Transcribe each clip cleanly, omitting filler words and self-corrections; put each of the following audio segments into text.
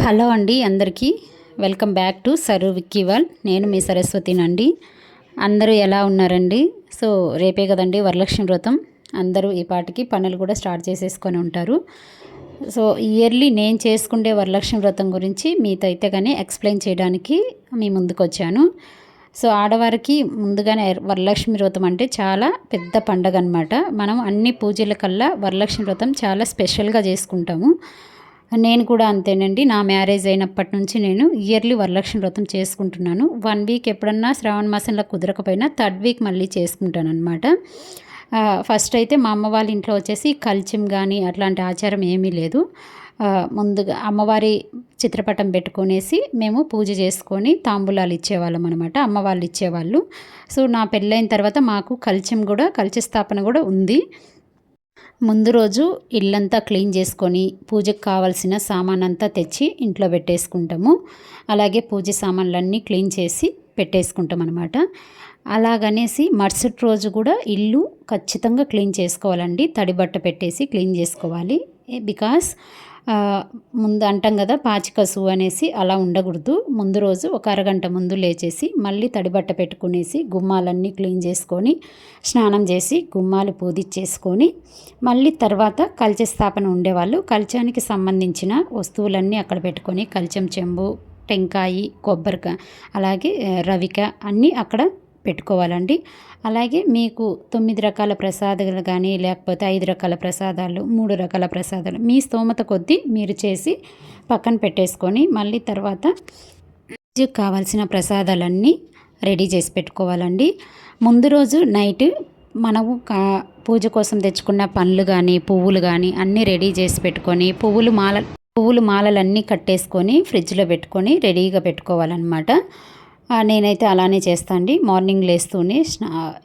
Hello అండి, అందరికీ welcome back to sir విక్కీవాల్. నేను మీ సరస్వతినండి. అందరూ ఎలా ఉన్నారండి? సో రేపే కదండి వరలక్ష్మి వ్రతం. అందరూ ఈ పాటికి పనులు కూడా స్టార్ట్ చేసేసుకొని ఉంటారు. సో ఇయర్లీ నేను చేసుకునే వరలక్ష్మి వ్రతం గురించి మీతో అయితే కానీ ఎక్స్ప్లెయిన్ చేయడానికి మీ ముందుకు వచ్చాను. సో ఆడవారికి ముందుగానే వరలక్ష్మి వ్రతం అంటే చాలా పెద్ద పండగ అనమాట. మనం అన్ని పూజల కల్లా వరలక్ష్మి వ్రతం చాలా స్పెషల్గా చేసుకుంటాము. నేను కూడా అంతేనండి. నా మ్యారేజ్ అయినప్పటి నుంచి నేను ఇయర్లీ వరలక్ష్మి వ్రతం చేసుకుంటున్నాను. 1 వీక్ ఎప్పుడన్నా శ్రావణ మాసంలో కుదరకపోయినా 3rd వీక్ మళ్ళీ చేసుకుంటాను అనమాట. ఫస్ట్ అయితే మా అమ్మ వాళ్ళ ఇంట్లో వచ్చేసి కల్చం కానీ అట్లాంటి ఆచారం ఏమీ లేదు. ముందుగా అమ్మవారి చిత్రపటం పెట్టుకొనేసి మేము పూజ చేసుకొని తాంబూలాలు ఇచ్చేవాళ్ళం అనమాట. అమ్మ వాళ్ళు ఇచ్చేవాళ్ళు. సో నా పెళ్ళైన తర్వాత మాకు కలశ స్థాపన కూడా ఉంది. ముందు రోజు ఇల్లంతా క్లీన్ చేసుకొని పూజకు కావాల్సిన సామాన్ అంతా తెచ్చి ఇంట్లో పెట్టేసుకుంటాము. అలాగే పూజ సామాన్లన్నీ క్లీన్ చేసి పెట్టేసుకుంటాం అనమాట. అలాగనేసి మరుసటి రోజు కూడా ఇల్లు ఖచ్చితంగా క్లీన్ చేసుకోవాలండి. తడి బట్ట పెట్టేసి క్లీన్ చేసుకోవాలి. బికాస్ ముందు అంటాం కదా పాచికసు అనేసి, అలా ఉండకూడదు. ముందు రోజు ఒక అరగంట ముందు లేచేసి మళ్ళీ తడిబట్ట పెట్టుకునేసి గుమ్మాలన్నీ క్లీన్ చేసుకొని స్నానం చేసి గుమ్మాలు పూజించేసుకొని మళ్ళీ తర్వాత కలశ స్థాపన ఉండేవాళ్ళు కలశానికి సంబంధించిన వస్తువులన్నీ అక్కడ పెట్టుకొని కలశం చెంబు, టెంకాయి, కొబ్బరికాయ, అలాగే రవిక అన్నీ అక్కడ పెట్టుకోవాలండి. అలాగే మీకు 9 రకాల ప్రసాదాలు కానీ లేకపోతే 5 రకాల ప్రసాదాలు, 3 రకాల ప్రసాదాలు మీ స్తోమత కొద్దీ మీరు చేసి పక్కన పెట్టేసుకొని మళ్ళీ తర్వాత పూజకు కావాల్సిన ప్రసాదాలన్నీ రెడీ చేసి పెట్టుకోవాలండి. ముందు రోజు నైట్ మనము పూజ కోసం తెచ్చుకున్న పండ్లు కానీ పువ్వులు కానీ అన్నీ రెడీ చేసి పెట్టుకొని పువ్వులు మాలలన్నీ కట్టేసుకొని ఫ్రిడ్జ్లో పెట్టుకొని రెడీగా పెట్టుకోవాలన్నమాట. నేనైతే అలానే చేస్తాను అండి. మార్నింగ్ లేస్తూనే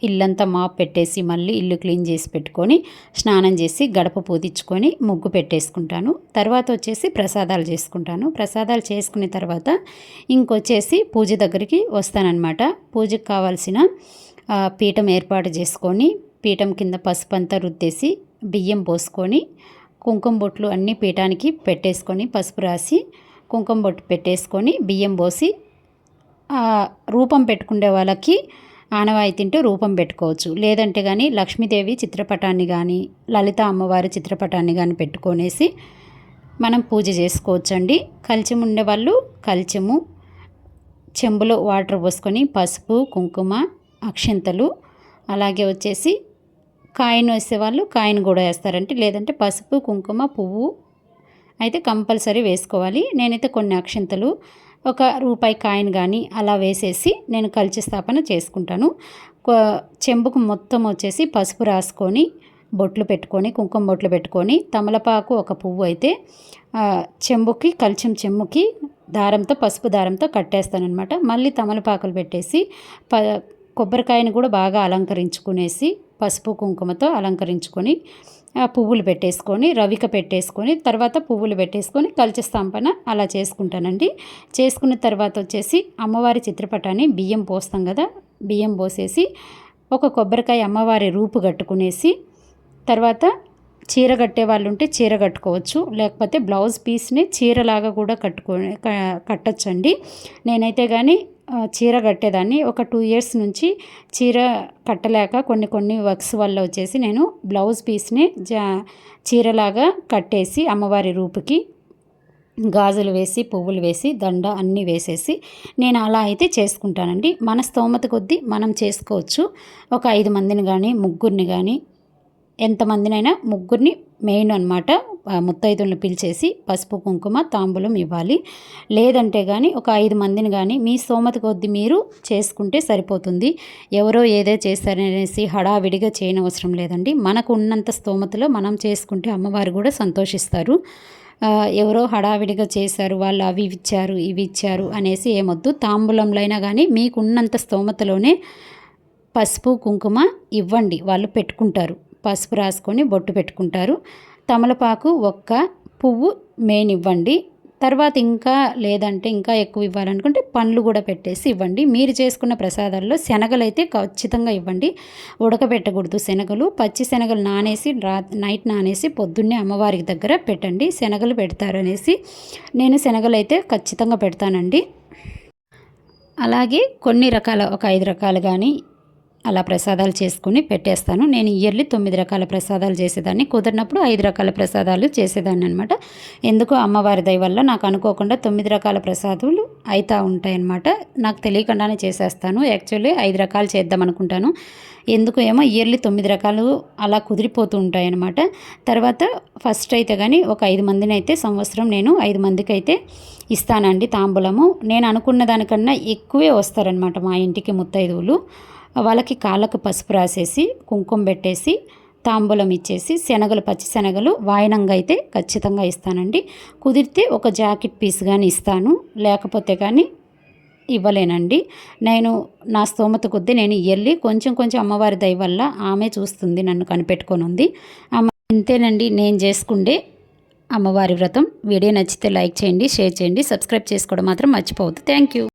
ఇల్లంతా మాప్ పెట్టేసి మళ్ళీ ఇల్లు క్లీన్ చేసి పెట్టుకొని స్నానం చేసి గడప పూజించుకొని ముగ్గు పెట్టేసుకుంటాను. తర్వాత వచ్చేసి ప్రసాదాలు చేసుకుంటాను. ప్రసాదాలు చేసుకున్న తర్వాత ఇంకొచ్చేసి పూజ దగ్గరికి వస్తానన్నమాట. పూజకు కావాల్సిన పీఠం ఏర్పాటు చేసుకొని పీఠం కింద పసుపు అంతా రుద్దేసి బియ్యం పోసుకొని కుంకుమ బొట్లు అన్నీ పీఠానికి పెట్టేసుకొని పసుపు రాసి కుంకుమ బొట్టు పెట్టేసుకొని బియ్యం పోసి రూపం పెట్టుకునే వాళ్ళకి ఆనవాయి తింటూ రూపం పెట్టుకోవచ్చు. లేదంటే కానీ లక్ష్మీదేవి చిత్రపటాన్ని కానీ లలిత అమ్మవారి చిత్రపటాన్ని కానీ పెట్టుకొనేసి మనం పూజ చేసుకోవచ్చండి. కలశం ఉండేవాళ్ళు కలశము, చెంబులో వాటర్ పోసుకొని పసుపు, కుంకుమ, అక్షంతలు, అలాగే వచ్చేసి కాయిన్ వేసేవాళ్ళు కాయిన్ కూడా వేస్తారంటే, లేదంటే పసుపు, కుంకుమ, పువ్వు అయితే కంపల్సరీ వేసుకోవాలి. నేనైతే కొన్ని అక్షంతలు, ఒక రూపాయి కాయిన్ కానీ అలా వేసేసి నేను కలశ స్థాపన చేసుకుంటాను. చెంబుకు మొత్తం వచ్చేసి పసుపు రాసుకొని బొట్లు పెట్టుకొని కుంకుమ బొట్లు పెట్టుకొని తమలపాకు ఒక పువ్వు అయితే చెంబుకి కలశం చెంబుకి దారంతో పసుపు దారంతో కట్టేస్తానమాట. మళ్ళీ తమలపాకులు పెట్టేసి కొబ్బరికాయను కూడా బాగా అలంకరించుకునేసి పసుపు కుంకుమతో అలంకరించుకొని పువ్వులు పెట్టేసుకొని రవిక పెట్టేసుకొని తర్వాత పువ్వులు పెట్టేసుకొని కలశ స్థాపన అలా చేసుకుంటానండి. చేసుకున్న తర్వాత వచ్చేసి అమ్మవారి చిత్రపటాన్ని బియ్యం పోస్తాం కదా, బియ్యం పోసేసి ఒక కొబ్బరికాయ అమ్మవారి రూపు కట్టుకునేసి తర్వాత చీర కట్టే వాళ్ళు ఉంటే చీర కట్టుకోవచ్చు, లేకపోతే బ్లౌజ్ పీస్ని చీరలాగా కూడా కట్టచ్చండి. నేనైతే కానీ చీర కట్టేదాన్ని. ఒక 2 years నుంచి చీర కట్టలేక కొన్ని వర్క్స్ వల్ల వచ్చేసి నేను బ్లౌజ్ పీస్ని చీరలాగా కట్టేసి అమ్మవారి రూపుకి గాజులు వేసి పువ్వులు వేసి దండ అన్నీ వేసేసి నేను అలా అయితే చేసుకుంటానండి. మన స్తోమత కొద్దీ మనం చేసుకోవచ్చు. ఒక 5 మందిని కానీ ముగ్గురిని కానీ ఎంతమందినైనా ముగ్గురిని మెయిన్ అనమాట ముత్తైదులను పిలిచేసి పసుపు కుంకుమ తాంబూలం ఇవ్వాలి. లేదంటే కానీ ఒక 5 మందిని కానీ మీ స్తోమత కొద్దీ మీరు చేసుకుంటే సరిపోతుంది. ఎవరో ఏదో చేస్తారనేసి హడావిడిగా చేయనవసరం లేదండి. మనకు ఉన్నంత స్తోమతలో మనం చేసుకుంటే అమ్మవారు కూడా సంతోషిస్తారు. ఎవరో హడావిడిగా చేశారు, వాళ్ళు అవి ఇచ్చారు ఇవి ఇచ్చారు అనేసి ఏమొద్దు. తాంబూలంలో అయినా కానీ మీకున్నంత స్తోమతలోనే పసుపు కుంకుమ ఇవ్వండి, వాళ్ళు పెట్టుకుంటారు. పసుపు రాసుకొని బొట్టు పెట్టుకుంటారు. తమలపాకు ఒక్క పువ్వు మెయిన్ ఇవ్వండి. తర్వాత ఇంకా లేదంటే ఇంకా ఎక్కువ ఇవ్వాలనుకుంటే పండ్లు కూడా పెట్టేసి ఇవ్వండి. మీరు చేసుకున్న ప్రసాదాల్లో శనగలు అయితే ఖచ్చితంగా ఇవ్వండి. ఉడకబెట్టకూడదు శనగలు. పచ్చి శనగలు నానేసి నైట్ నానేసి పొద్దున్నే అమ్మవారికి దగ్గర పెట్టండి. శనగలు పెడతారనేసి నేను శనగలు అయితే ఖచ్చితంగా పెడతానండి. అలాగే కొన్ని రకాల ఒక 5 రకాలు కానీ అలా ప్రసాదాలు చేసుకుని పెట్టేస్తాను. నేను ఇయర్లీ 9 రకాల ప్రసాదాలు చేసేదాన్ని. కుదిరినప్పుడు 5 రకాల ప్రసాదాలు చేసేదాన్ని అనమాట. ఎందుకో అమ్మవారి దయ వల్ల నాకు అనుకోకుండా 9 రకాల ప్రసాదాలు అవుతూ ఉంటాయన్నమాట. నాకు తెలియకుండానే చేసేస్తాను. యాక్చువల్లీ 5 రకాలు చేద్దాం అనుకుంటాను. ఎందుకు ఏమో ఇయర్లీ 9 రకాలు అలా కుదిరిపోతూ ఉంటాయన్నమాట. తర్వాత ఫస్ట్ అయితే కానీ ఒక 5 మందిని అయితే సంవత్సరం నేను 5 మందికి అయితే ఇస్తానండి తాంబూలము. నేను అనుకున్న దానికన్నా ఎక్కువే వస్తారనమాట మా ఇంటికి ముత్తైదువులు. వాళ్ళకి కాళ్ళకు పసుపు రాసేసి కుంకుమ పెట్టేసి తాంబూలం ఇచ్చేసి శనగలు పచ్చి శనగలు వాయినంగా అయితే ఖచ్చితంగా ఇస్తానండి. కుదిరితే ఒక జాకెట్ పీస్ కానీ ఇస్తాను, లేకపోతే కానీ ఇవ్వలేనండి. నేను నా స్తోమత కొద్దీ నేను ఇయర్లీ కొంచెం కొంచెం అమ్మవారి దయ వల్ల ఆమె చూస్తుంది, నన్ను కనిపెట్టుకొని ఉంది. ఇంతేనండి నేను చేసుకుండే అమ్మవారి వ్రతం. వీడియో నచ్చితే లైక్ చేయండి, షేర్ చేయండి, సబ్స్క్రైబ్ చేసుకోవడం మాత్రం మర్చిపోవద్దు. Thank you.